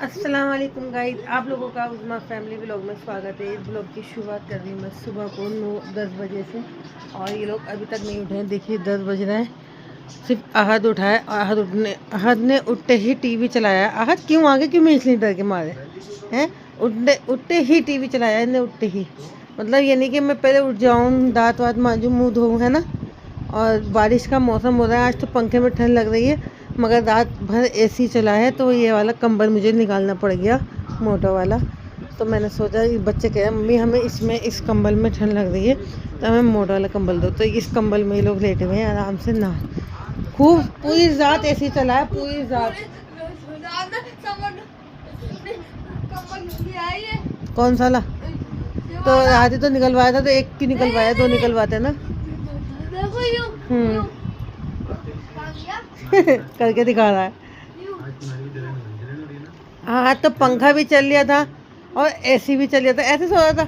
अस्सलाम वालेकुम गाइस, आप लोगों का उज़मा फैमिली व्लॉग में स्वागत है। इस व्लॉग की शुरुआत कर रही हूँ मैं सुबह को 9-10 बजे से, और ये लोग अभी तक नहीं उठे हैं। देखिए 10 बज रहे हैं, सिर्फ अहद उठा है और अहद ने उठते ही टीवी चलाया। अहद क्यों आगे, क्यों मैं इसलिए डर के मारे हैं। उठते ही टीवी चलाया इन्हें, उठते ही। मतलब ये नहीं कि मैं पहले उठ जाऊँ, दाँत वात मांजूँ, मुँह धोऊँ, है ना। और बारिश का मौसम हो रहा है, आज तो पंखे में ठंड लग रही है, मगर रात भर एसी चला है तो ये वाला कंबल मुझे निकालना पड़ गया, मोटा वाला। तो मैंने सोचा, ये बच्चे कह रहे मम्मी हमें इस कंबल में ठंड लग रही है तो हमें मोटा वाला कंबल दो। तो इस कंबल में ये लोग लेटे हुए हैं आराम से ना। खूब पूरी रात एसी चला है, पूरी रात। कौन सा ला? तो आधे तो निकलवाया था, तो एक क्यों निकलवाया, दो निकलवाते ना। करके दिखा रहा है। हाँ, तो पंखा भी चल लिया था और एसी भी चल लिया था, ऐसे सो रहा था।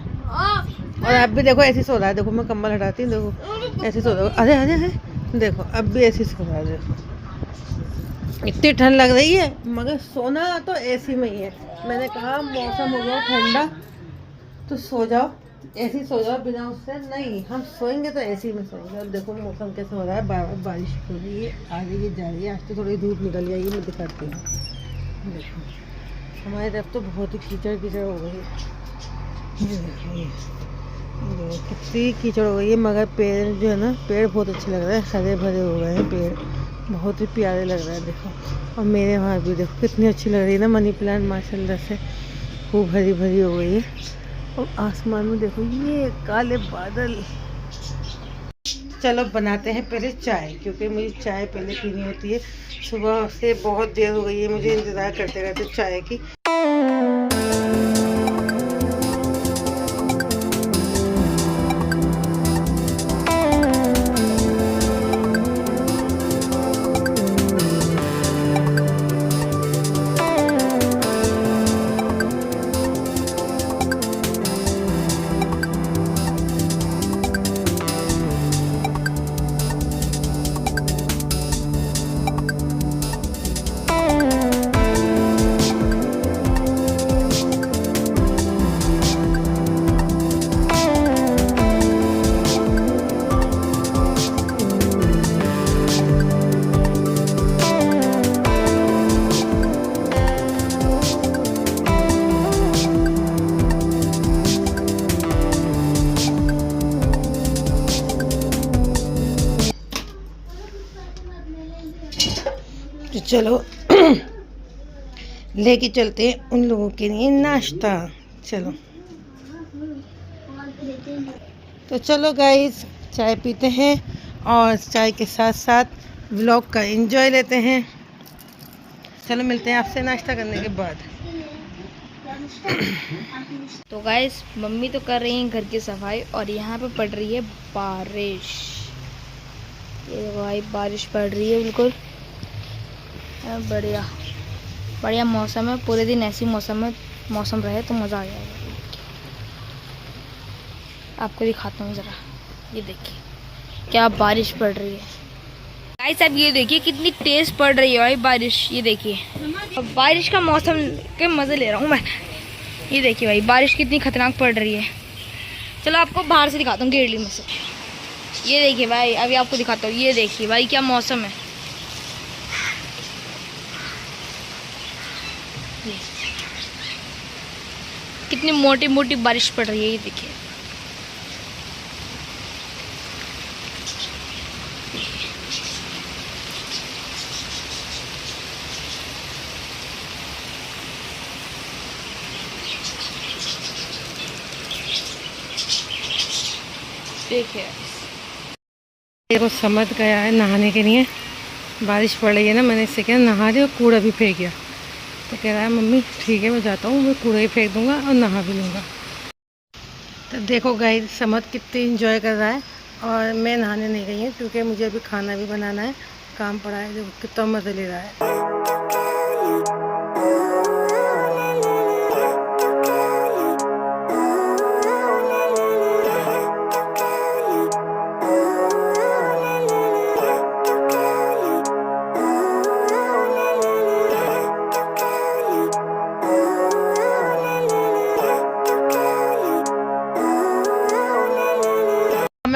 और अब भी देखो ऐसे सो रहा है। देखो मैं कंबल हटाती हूँ, देखो ऐसे सो रहा है। अरे अरे अरे, देखो अब भी ऐसे सो रहा है। देखो इतनी ठंड लग रही है, मगर सोना तो एसी में ही है। मैंने कहा मौसम हो गया ठंडा तो सो जाओ, ऐसे ही सो जाओ बिना उससे। नहीं, हम सोएंगे तो एसी में सोएंगे। और देखो मौसम कैसा हो रहा है, बार बार बारिश हो रही है, आ रही है, जा रही है। आज तो थोड़ी धूप निकल आई है, मैं दिखाती हूँ। देखो हमारी तरफ तो बहुत ही कीचड़ कीचड़ हो गई है। ये देखिए, ये कितनी कीचड़ हो गई है। मगर पेड़ जो है ना, पेड़ बहुत अच्छे लग रहे हैं, हरे भरे हो गए हैं पेड़, बहुत ही प्यारे लग रहे हैं। देखो, और मेरे वहाँ भी देखो कितनी अच्छी लग रही है ना, मनी प्लांट माशाल्लाह से खूब हरी भरी हो गई है। और आसमान में देखो ये काले बादल। चलो बनाते हैं पहले चाय, क्योंकि मुझे चाय पहले पीनी होती है। सुबह से बहुत देर हो गई है मुझे इंतज़ार करते करते चाय की। तो चलो लेके चलते हैं उन लोगों के लिए नाश्ता। चलो तो चलो गाइस, चाय पीते हैं और चाय के साथ साथ व्लॉग का एंजॉय लेते हैं। चलो मिलते हैं आपसे नाश्ता करने के बाद। तो गाइस, मम्मी तो कर रही हैं घर की सफाई और यहाँ पे पड़ रही है बारिश। ये देखो भाई, बारिश पड़ रही है बिल्कुल बढ़िया बढ़िया मौसम है। पूरे दिन ऐसी मौसम रहे तो मज़ा आ जाएगा। आपको दिखाता हूँ ज़रा, ये देखिए क्या बारिश पड़ रही है। गाइस अब ये देखिए कितनी तेज पड़ रही है भाई बारिश। ये देखिए, अब बारिश का मौसम के मज़े ले रहा हूँ मैं। ये देखिए भाई, बारिश कितनी खतरनाक पड़ रही है। चलो आपको बाहर से दिखाता हूँ, गेरली में से। ये देखिए भाई, अभी आपको दिखाता हूँ। ये देखिए भाई क्या मौसम है। कितनी मोटी मोटी बारिश पड़ रही है, ये देखिए। देखिए देखो समझ गया है नहाने के लिए, बारिश पड़ रही है ना, मैंने इससे क्या नहा लिया और कूड़ा भी फेंक गया। तो कह रहा है मम्मी ठीक है मैं जाता हूँ, मैं कूड़ा ही फेंक दूँगा और नहा भी लूँगा। तो देखो गाइस, समझ कितनी इंजॉय कर रहा है और मैं नहाने नहीं गई हूँ क्योंकि मुझे अभी खाना भी बनाना है, काम पड़ा है। देखो कितना मज़ा ले रहा है।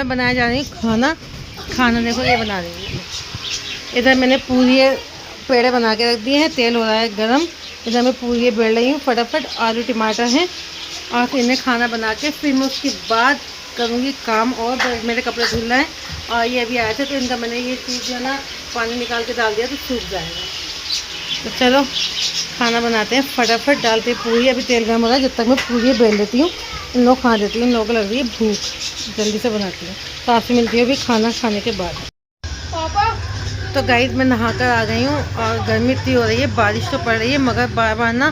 मैं बनाया जा रही हूँ खाना। खाना देखो ये बना रही हूँ। इधर मैंने पूरी पेड़े बना के रख दिए हैं, तेल हो रहा है गरम। इधर मैं पूरी बेल रही हूँ फटाफट। आलू टमाटर हैं और फिर इन्हें खाना बना के फिर मैं उसके बाद करूँगी काम। और मेरे कपड़े धुल रहे हैं और ये अभी आए थे तो इनका मैंने ये चीज़ जो है ना पानी निकाल के डाल दिया तो सूख जाएगा। तो चलो खाना बनाते हैं फटाफट। डालते पूरी, अभी तेल गर्म हो रहा है, जब तक मैं पूरी बेल लेती हूँ, इन लोग खा देती हूँ। इन लोगों को लग रही है भूख, जल्दी से बनाती हूँ। तो आपसे मिलती है अभी खाना खाने के बाद। तो गाइस मैं नहा कर आ गई हूँ और गर्मी इतनी हो रही है, बारिश तो पड़ रही है मगर बार बार ना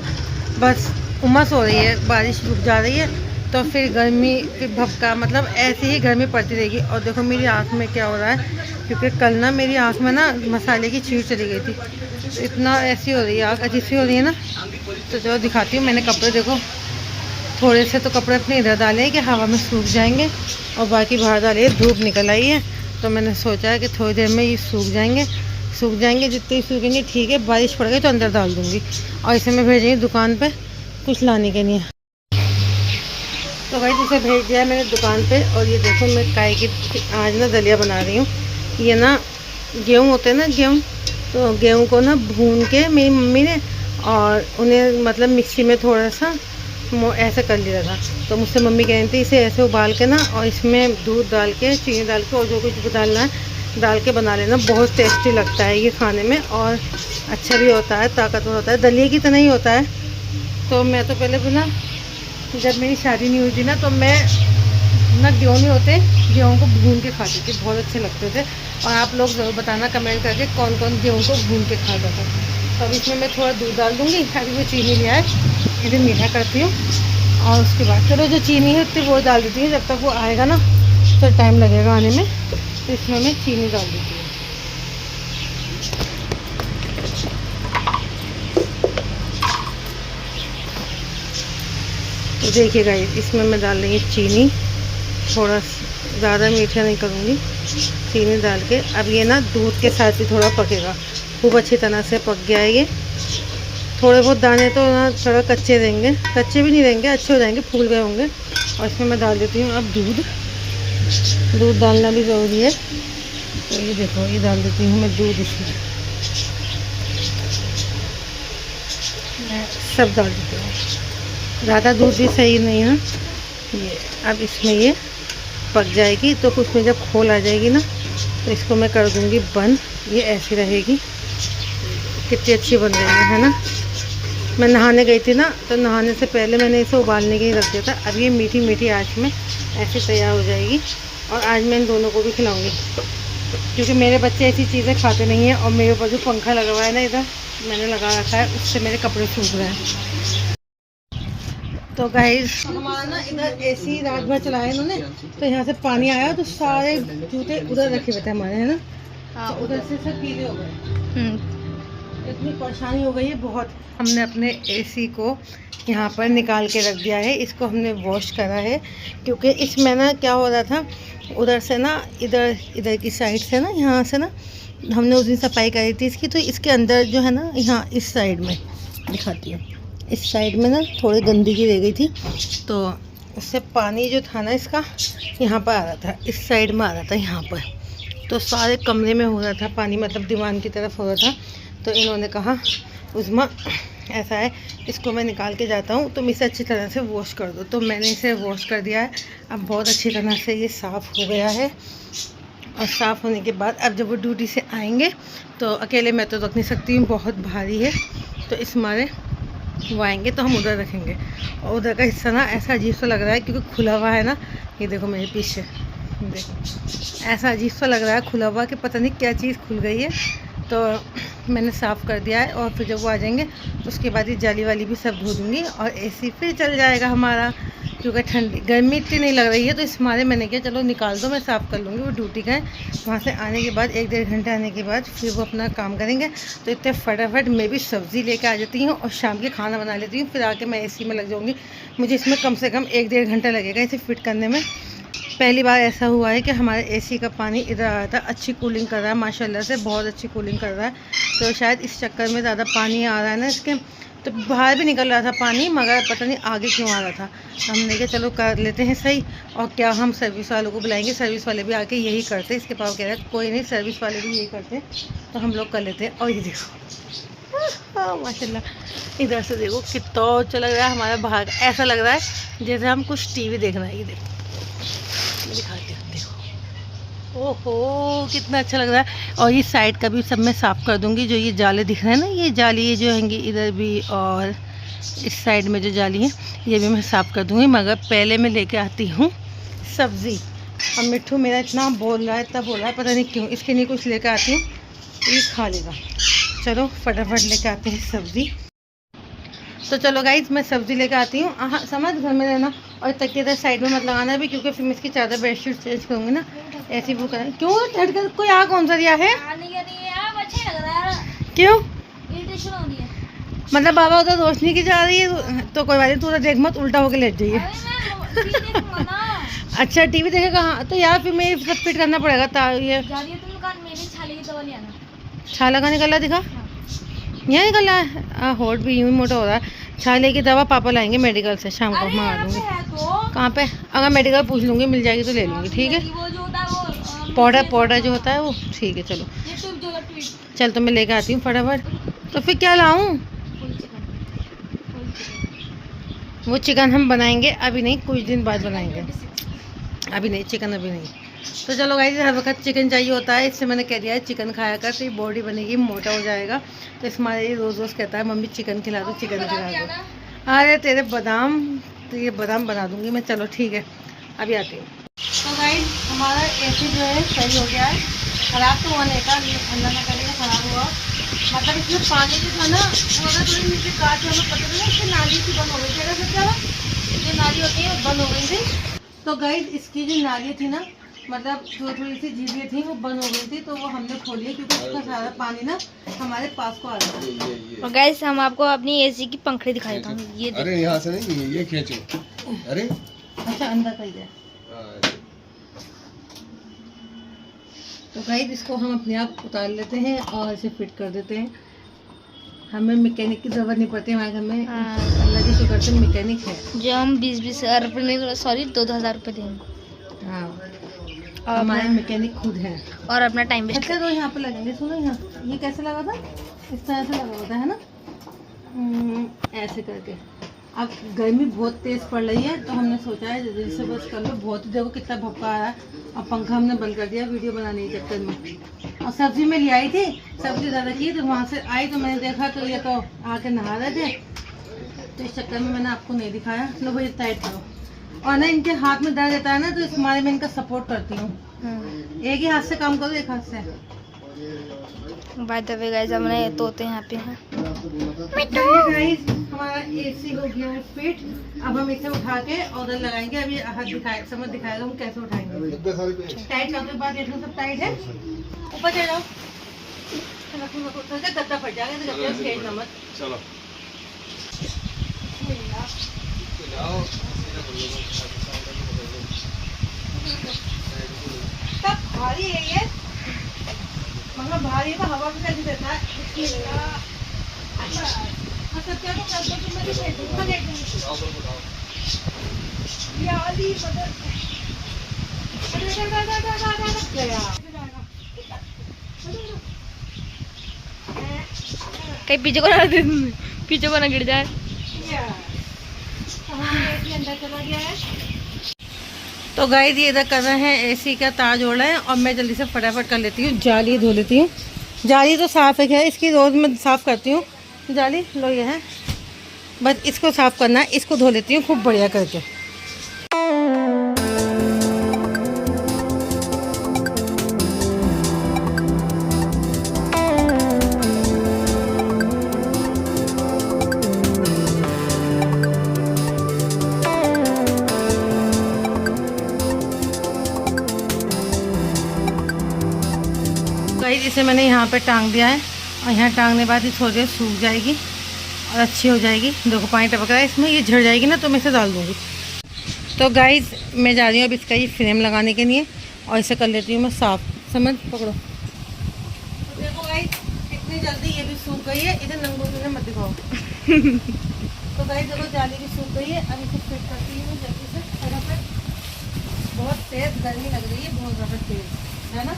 बस उमस हो रही है, बारिश रुक जा रही है तो फिर गर्मी फिर भपका, मतलब ऐसे ही गर्मी पड़ती रहेगी। और देखो मेरी आँख में क्या हो रहा है, क्योंकि कल ना मेरी आँख में ना मसाले की छींट चली गई थी, तो इतना ऐसी हो रही है, आँख अजीब सी हो रही है ना। तो चलो दिखाती हूँ। मैंने कपड़े देखो थोड़े से तो कपड़े अपने इधर डाले हैं कि हवा में सूख जाएंगे और बाकी बाहर डाले। धूप निकल आई है तो मैंने सोचा है कि थोड़ी देर में ये सूख जाएंगे। जितने ही सूखेंगे ठीक है, बारिश पड़ गई तो अंदर डाल दूँगी। और इसे मैं भेजेंगी दुकान पे कुछ लाने के लिए। तो भाई इसे भेज दिया है मैंने दुकान पे। और ये देखो मैं काय की आज ना दलिया बना रही हूँ। ये ना गेहूँ होते हैं ना, गेहूँ, तो गेहूँ को ना भून के मेरी मम्मी ने और उन्हें मतलब मिक्सी में थोड़ा सा ऐसे कर लिया था। तो मुझसे मम्मी कह रही थी इसे ऐसे उबाल के ना और इसमें दूध डाल के चीनी डाल के और जो कुछ डालना है डाल के बना लेना, बहुत टेस्टी लगता है ये खाने में और अच्छा भी होता है, ताकतवर होता है, दलिया की तरह ही होता है। तो मैं तो पहले भी ना जब मेरी शादी नहीं हुई थी ना तो मैं ना गेहूँ नहीं होते, गेहूँ को भून के खाती थी, बहुत अच्छे लगते थे। और आप लोग ज़रूर बताना कमेंट करके कौन कौन गेहूँ को भून के खाता था। तो अब इसमें मैं थोड़ा दूध डाल दूँगी। अभी वो चीनी लिया है, इसे मीठा करती हूँ और उसके बाद चलो जो चीनी है उतनी वो डाल देती हूँ। जब तक वो आएगा ना तो टाइम लगेगा आने में, तो इसमें मैं चीनी डाल देती हूँ। तो देखिएगा इसमें मैं डाल रही हूँ चीनी, थोड़ा ज़्यादा मीठा नहीं करूँगी। चीनी डाल के अब ये ना दूध के साथ ही थोड़ा पकेगा, खूब अच्छी तरह से पक गया है ये। थोड़े बहुत दाने तो ना थोड़ा कच्चे रहेंगे, कच्चे भी नहीं रहेंगे, अच्छे हो जाएंगे, फूल गए होंगे। और इसमें मैं डाल देती हूँ अब दूध डालना भी ज़रूरी है। तो ये देखो ये डाल देती हूँ मैं दूध, इसमें सब डाल देती हूँ। ज़्यादा दूध भी सही नहीं है ये। अब इसमें ये पक जाएगी तो उसमें जब खोल आ जाएगी ना तो इसको मैं कर दूँगी बंद। ये ऐसी रहेगी, कितनी अच्छी बन रही है ना। मैं नहाने गई थी ना तो नहाने से पहले मैंने इसे उबालने के ही रख दिया था। अब ये मीठी मीठी आँच में ऐसे तैयार हो जाएगी और आज मैं इन दोनों को भी खिलाऊंगी, क्योंकि मेरे बच्चे ऐसी चीज़ें खाते नहीं हैं। और मेरे ऊपर जो पंखा लगा हुआ है ना इधर मैंने लगा रखा है, उससे मेरे कपड़े सूख रहे हैं। तो गाइस हमारा ना इधर एसी रात भर चलाया इन्होंने, तो यहाँ से पानी आया तो सारे जूते उधर रखे हुए थे हमारे, है ना। हाँ, तो उधर से सब गीले हो गए। इतनी परेशानी हो गई है बहुत। हमने अपने एसी को यहाँ पर निकाल के रख दिया है, इसको हमने वॉश करा है, क्योंकि इसमें ना क्या हो रहा था, उधर से ना इधर की साइड से ना, यहाँ से ना हमने उस दिन सफाई करी थी इसकी, तो इसके अंदर जो है ना यहाँ इस साइड में दिखाती हूँ, इस साइड में ना थोड़ी गंदगी रह गई थी, तो उससे पानी जो था ना इसका यहाँ पर आ रहा था, इस साइड में आ रहा था यहाँ पर, तो सारे कमरे में हो रहा था पानी, मतलब दीवान की तरफ हो रहा था। तो इन्होंने कहा उज़्मा ऐसा है, इसको मैं निकाल के जाता हूँ, तुम इसे अच्छी तरह से वॉश कर दो। तो मैंने इसे वॉश कर दिया है, अब बहुत अच्छी तरह से ये साफ़ हो गया है। और साफ़ होने के बाद अब जब वो ड्यूटी से आएंगे तो अकेले मैं तो रख नहीं सकती हूँ, बहुत भारी है, तो इस मारे वो आएंगे तो हम उधर रखेंगे। और उधर का हिस्सा ना ऐसा अजीब सा लग रहा है क्योंकि खुला हुआ है ना, ये देखो मेरे पीछे, देखो ऐसा अजीब सा लग रहा है खुला हुआ कि पता नहीं क्या चीज़ खुल गई है। तो मैंने साफ़ कर दिया है और फिर जब वो आ जाएंगे तो उसके बाद ये जाली वाली भी सब धो दूँगी और एसी फिर चल जाएगा हमारा, क्योंकि ठंडी गर्मी इतनी नहीं लग रही है। तो इस मारे मैंने किया चलो निकाल दो, मैं साफ़ कर लूँगी। वो ड्यूटी गए, वहाँ से आने के बाद 1-1.5 घंटे आने के बाद फिर वो अपना काम करेंगे। तो इतने फटाफट मैं भी सब्ज़ी लेकर आ जाती हूँ और शाम के खाना बना लेती हूँ, फिर आके मैं एसी में लग जाऊँगी। मुझे इसमें कम से कम 1-1.5 घंटा लगेगा इसे फिट करने में। पहली बार ऐसा हुआ है कि हमारे एसी का पानी इधर आया था, अच्छी कूलिंग कर रहा है माशाल्लाह से, बहुत अच्छी कूलिंग कर रहा है। तो शायद इस चक्कर में ज़्यादा पानी आ रहा है ना इसके, तो बाहर भी निकल रहा था पानी, मगर पता नहीं आगे क्यों आ रहा था। हमने कहा चलो कर लेते हैं सही, और क्या हम सर्विस वालों को बुलाएंगे, सर्विस वाले भी आके यही करते। इसके पापा कह रहे हैं कोई नहीं, सर्विस वाले भी यही करते, तो हम लोग कर लेते हैं। और ये देखो हाँ माशाल्लाह, इधर से देखो कितना अच्छा लग रहा है हमारा बाहर। ऐसा लग रहा है जैसे हम कुछ टीवी देख रहे हैं। ये देखो मैं दिखाती हूँ, देखो ओहो कितना अच्छा लग रहा है। और ये साइड का भी सब मैं साफ़ कर दूँगी। जो ये जाले दिख रहे हैं ना, ये जाली ये जो हैंगी इधर भी, और इस साइड में जो जाली है ये भी मैं साफ़ कर दूँगी। मगर पहले मैं लेके आती हूँ सब्ज़ी। और मिट्ठू मेरा इतना बोल रहा है, इतना बोल रहा है, पता नहीं क्यों। इसके लिए कुछ लेकर आती हूँ, ये खा लेगा। चलो फटाफट लेके आते हैं सब्ज़ी। तो चलो गाइज मैं सब्ज़ी लेकर आती हूँ। हाँ समझ, घर में रहना। और तकिए इधर साइड में मत लगाना भी, क्योंकि फिर मैं इसकी चादर बेडशीट चेंज करूँगी ना, ऐसी वो करें। क्यों हट कर कोई आ कौन सा दिया है? क्यों? मतलब बाबा उधर रोशनी की जा रही है, तो कोई बात नहीं, तू उधर देख मत, उल्टा होकर लेट जाइए। अच्छा टीवी देखेगा। हाँ तो यार फिर मैं सब फिट करना पड़ेगा। ये छाला का निकला दिखा, यहाँ निकला है। होठ भी यूँ ही मोटा हो रहा है। छाले की दवा पापा लाएंगे मेडिकल से, शाम को मंगा दूँगी। कहाँ पे? अगर मेडिकल पूछ लूँगी, मिल जाएगी तो ले लूँगी। ठीक है, पाउडर जो होता है वो। ठीक है चलो, चल तो मैं लेकर आती हूँ फटाफट। तो फिर क्या लाऊं? वो चिकन हम बनाएंगे, अभी नहीं, कुछ दिन बाद बनाएंगे। अभी नहीं, चिकन अभी नहीं। तो चलो गाइस, हर वक्त चिकन चाहिए होता है। इससे मैंने कह दिया है चिकन खाया कर, तो ये बॉडी बनेगी, मोटा हो जाएगा। तो इसमें रोज़ रोज़ कहता है मम्मी चिकन खिला दो, चिकन खिला दो। अरे तेरे बादाम, तो ये बादाम बना दूँगी मैं। चलो ठीक है, अभी आती हूँ। तो गाइस हमारा एसी जो है सही हो गया है। ख़राब तो हुआ नहीं था, अल्लाह ना करेगा ख़राब हुआ। मतलब इसमें पानी जो था ना, वो अगर थोड़ी नीचे काट जो हमें पता चला, इसकी नाली सी बंद हो गई थी। अगर सबसे जो नाली होती है वो बंद हो गई थी। तो गाइस इसकी जो नाली थी ना, मतलब थोड़ी सी झीलें थी, वो बंद हो गई थी, तो वो हमने खोली है, क्योंकि उसका सारा पानी ना हमारे पास को आ रहा था। और गाइस हम आपको अपनी एसी की पंखड़ी दिखा देता हूँ। ये अरे यहाँ से नहीं, ये खींचो। अरे अच्छा अंदर कर दिया। तो गाइस इसको हम अपने आप उतार लेते हैं और इसे फिट कर देते हैं। हमें मैकेनिक की ज़रूरत नहीं पड़ती, हमारे घर में अल्लाह की शुक्र से मैकेनिक है। जो हम 20-20 हज़ार रुपये नहीं, सॉरी 2,000 रुपये देंगे। हाँ हमारे मैकेनिक खुद है। और अपना टाइम वेस्ट। अच्छा तो यहाँ पे लगेंगे, सुनो यहाँ ये कैसे लगा था, इस तरह से लगा होता है ना, ऐसे करके। अब गर्मी बहुत तेज़ पड़ रही है, तो हमने सोचा है जल्दी से बस कर लो। बहुत ही देखो कितना भपका आ रहा है। और पंखा हमने बंद कर दिया वीडियो बनाने के चक्कर में। और सब्जी में ले आई थी, सब्जी ज़्यादा की, तो वहाँ से आई तो मैंने देखा तो ये तो आके नहा रहे थे, तो इस चक्कर में मैंने आपको नहीं दिखाया। लो भाई टाइट करो। और ना इनके हाथ में दर्द रहता है ना, तो इस मारे में इनका सपोर्ट करती हूँ। एक ही हाथ से काम करो, एक हाथ से। बाय द वे गाइस हमने तोते यहाँ पे हैं। हमारा एसी हो गया है फिट। अब हम इसे उठा के उधर लगाएंगे। अभी हाथ दिखाए, समझ दिखाएगा हम कैसे उठाएंगे। टाइट करने के बाद देखो सब टाइट है। ऊपर चढ़ जाओ, गद्दा फट जाएगा, तो गद्दे स्टेज न मत। चलो तब भारी है ये, मगर भारी है तो हवा भी कैसे देता है। अच्छा क्या तो कर दो, तुम मेरे से दूर देख ये वाली मदद। कहीं पीछे को ना गिर जाए। अंदर चला गया है। तो गाइस ये इधर कर रहे हैं, एसी का तार जोड़ रहे हैं, और मैं जल्दी से फटाफट कर लेती हूँ। जाली धो लेती हूँ। जाली तो साफ़ है, इसकी रोज़ मैं साफ़ करती हूँ। जाली लो ये है, बस इसको साफ़ करना है। इसको धो लेती हूँ खूब बढ़िया करके। गाइस इसे मैंने यहाँ पे टांग दिया है, और यहाँ टांगने के बाद ये थोड़ी देर सूख जाएगी और अच्छी हो जाएगी। देखो पानी टपक रहा है इसमें, ये झड़ जाएगी ना तो मैं इसे डाल दूँगी। तो गाइस मैं जा रही हूँ अब इसका ये फ्रेम लगाने के लिए, और इसे कर लेती हूँ मैं साफ़। समझ पकड़ो। तो देखो गाइस इतनी जल्दी ये भी सूख गई है। इसे नंगों से मत दिखाओ। तो गाइस देखो जाली भी सूख गई है, अब इसे फिट करती हूँ जल्दी से फटाफट। बहुत तेज गर्मी लग रही है, बहुत ज़्यादा तेज है ना।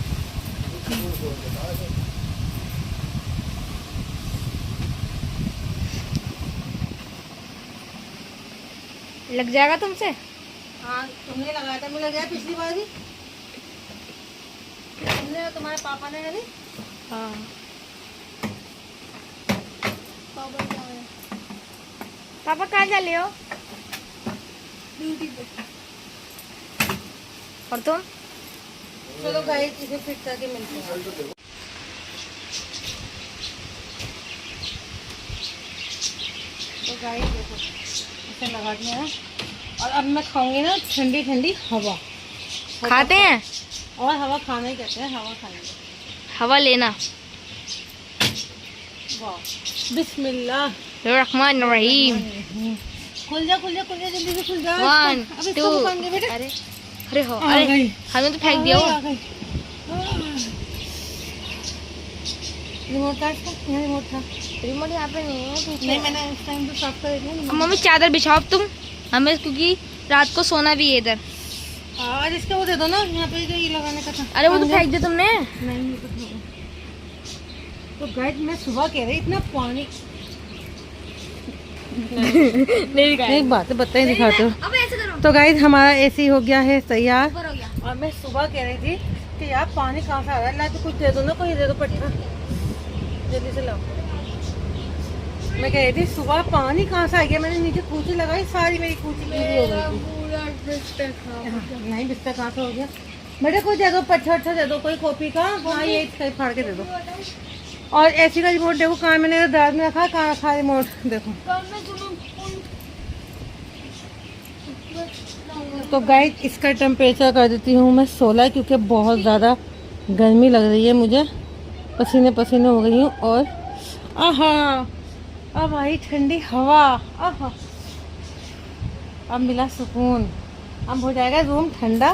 लग जाएगा तुमसे? हाँ तुमने लगाया था, मैं लगाया पिछली बार भी तुमने और तुम्हारे पापा ने नहीं। हाँ। पापा कहाँ जा रहे हो? ड्यूटी पे। और तुम? चलो गाइस इसे फिट करके मिलते हैं। तो गाइस देखो इसे लगा दिया है, और अब मैं खाऊंगी ना ठंडी ठंडी हवा। खाते हैं? और हवा खाना ही कहते हैं, हवा खाएंगे। हवा लेना। वाह बिस्मिल्लाह रहमान रहीम। खुल जा खुल जा खुल जा, जल्दी से खुल जा। 1 अब इसको 2। दुकान बेटा। अरे अरे हो, आ अरे गई। हमें तो फेंक दिया आ वो। गई। रिमोट था इसका, यहाँ रिमोट था। रिमोट यहाँ पे नहीं है, पीछे। नहीं मैंने उस टाइम तो साफ कर दिया। मम्मी चादर बिछाओ अब तुम, हमें क्योंकि रात को सोना भी है इधर। आज इसका वो दे दो ना, यहाँ पे जो ये लगाने का था। अरे वो तो फेंक दिया तुमने। नहीं तो गाइस मैं सुबह कह रही इतना पानी नहीं एक बात बताइए दिखाते हो। अब ऐसे करो। तो गाइस हमारा एसी हो गया है तैयार, ऊपर हो गया। और मैं सुबह कह रही थी कि यार पानी कहाँ से आ रहा है, ला तो कुछ दे दो ना, कोई दे दो पट्टा जल्दी से लाओ। मैं कह रही थी सुबह पानी कहाँ से आ गया, मैंने नीचे कूची लगाई, सारी मेरी कूची गीली हो गई थी। नहीं बिस्तर कहाँ से हो गया बेटा, कोई दे दो पट्टा अच्छा दे दो, कोई कॉपी का। हाँ ये इसका फाड़ के दे दो। और एसी का रिमोट देखो कहाँ मैंने दाद में रखा, कहाँ रखा रिमोट देखो। तो गाइस इसका टेम्परेचर कर देती हूँ मैं 16, क्योंकि बहुत ज़्यादा गर्मी लग रही है मुझे, पसीने पसीने हो गई हूँ। और आहा अब आई ठंडी हवा, आहा अब मिला सुकून, अब हो जाएगा रूम ठंडा।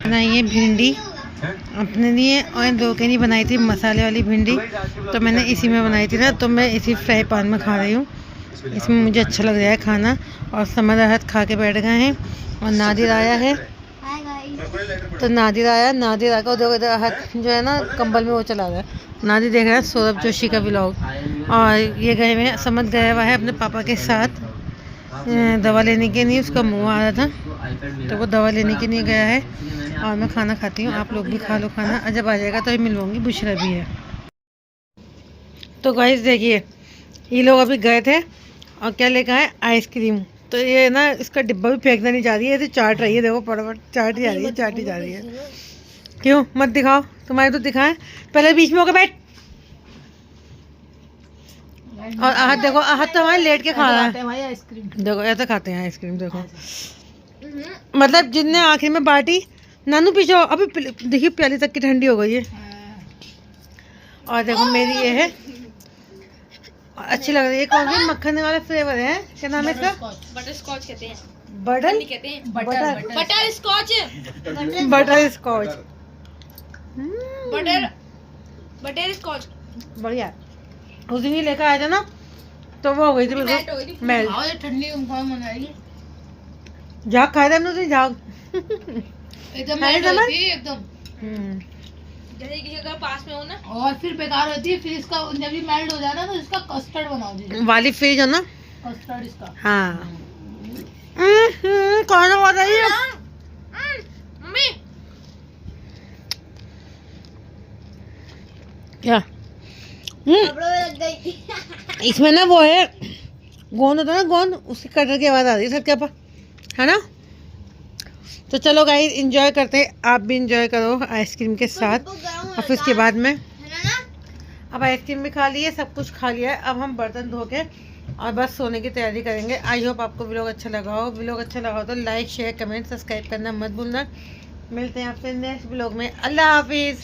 बनाइए भिंडी अपने लिए, और इन 2 के लिए बनाई थी मसाले वाली भिंडी, तो मैंने इसी में बनाई थी ना, तो मैं इसी फ्राई पैन में खा रही हूँ, इसमें मुझे अच्छा लग रहा है खाना। और समर राहत खा के बैठ गए हैं, और नादिर आया है। तो नादिर आया, नादिर आकर देखो इधर हाथ जो है ना कंबल में वो चला रहा है। नादिर देख रहा है सौरभ जोशी का व्लॉग। और ये गए हुए हैं, समझ गया हुआ है अपने पापा के साथ दवा लेने के लिए, उसका मुँह आ रहा था तो वो दवा लेने के लिए गया है। और मैं खाना खाती हूँ, आप लोग भी खा लो खाना, और जब आ जाएगा तो मिलवाऊंगी, बुशरा भी है। तो गाइस देखिए ये लोग अभी गए थे और क्या लेकर आए, आइसक्रीम। तो ये ना इसका डिब्बा भी फेंकना नहीं जा रही है, ऐसे चाट रही है, देखो फटाफट चाटी जा रही है, चाटी जा रही है। क्यों मत दिखाओ, तुम्हारे तो दिखाएं, पहले बीच में होकर बैठ। और आहत देखो, आहत तो हमारे लेट के खा रहा है आइसक्रीम, देखो ऐसे खाते हैं आइसक्रीम देखो। मतलब जिनने आखिर में बांटी, नानू पीछे अभी देखिए प्याली तक की ठंडी हो गई है। और देखो मेरी ये है, अच्छी लग रही है। कौन सी मक्खन वाला फ्लेवर है, क्या नाम है इसका? बटर स्कॉच कहते हैं। बटर कहते हैं butterscotch. Butterscotch butterscotch बढ़िया। उस दिन ही लेकर आया था ना, तो वो हो गई थी बिल्कुल मेल्ट। ठंडी झाग खाया था हमने उस दिन, झाग एकदम जैसे कि अगर पास में हो ना, और फिर बेकार होती है, फिर इसका जब ये मेल्ट हो जाए ना तो इसका कस्टर्ड बना दीजिए वाली फ्रिज है ना, कस्टर्ड इसका। हाँ कौन हो रही है मम्मी? क्या लग गई। इसमें ना वो है गोंद होता है ना, गोंद, उसकी कटर की आवाज़ आ रही है सबके ऊपर, है ना। तो चलो गाइस एंजॉय करते हैं, आप भी एंजॉय करो आइसक्रीम के साथ। और फिर उसके बाद में अब आइसक्रीम भी खा लिए, सब कुछ खा लिया है, अब हम बर्तन धो के और बस सोने की तैयारी करेंगे। आई होप आपको व्लॉग अच्छा लगा हो। व्लॉग अच्छा लगा हो तो लाइक शेयर कमेंट सब्सक्राइब करना मत भूलना। मिलते हैं आपसे नेक्स्ट व्लॉग में। अल्लाह हाफिज़।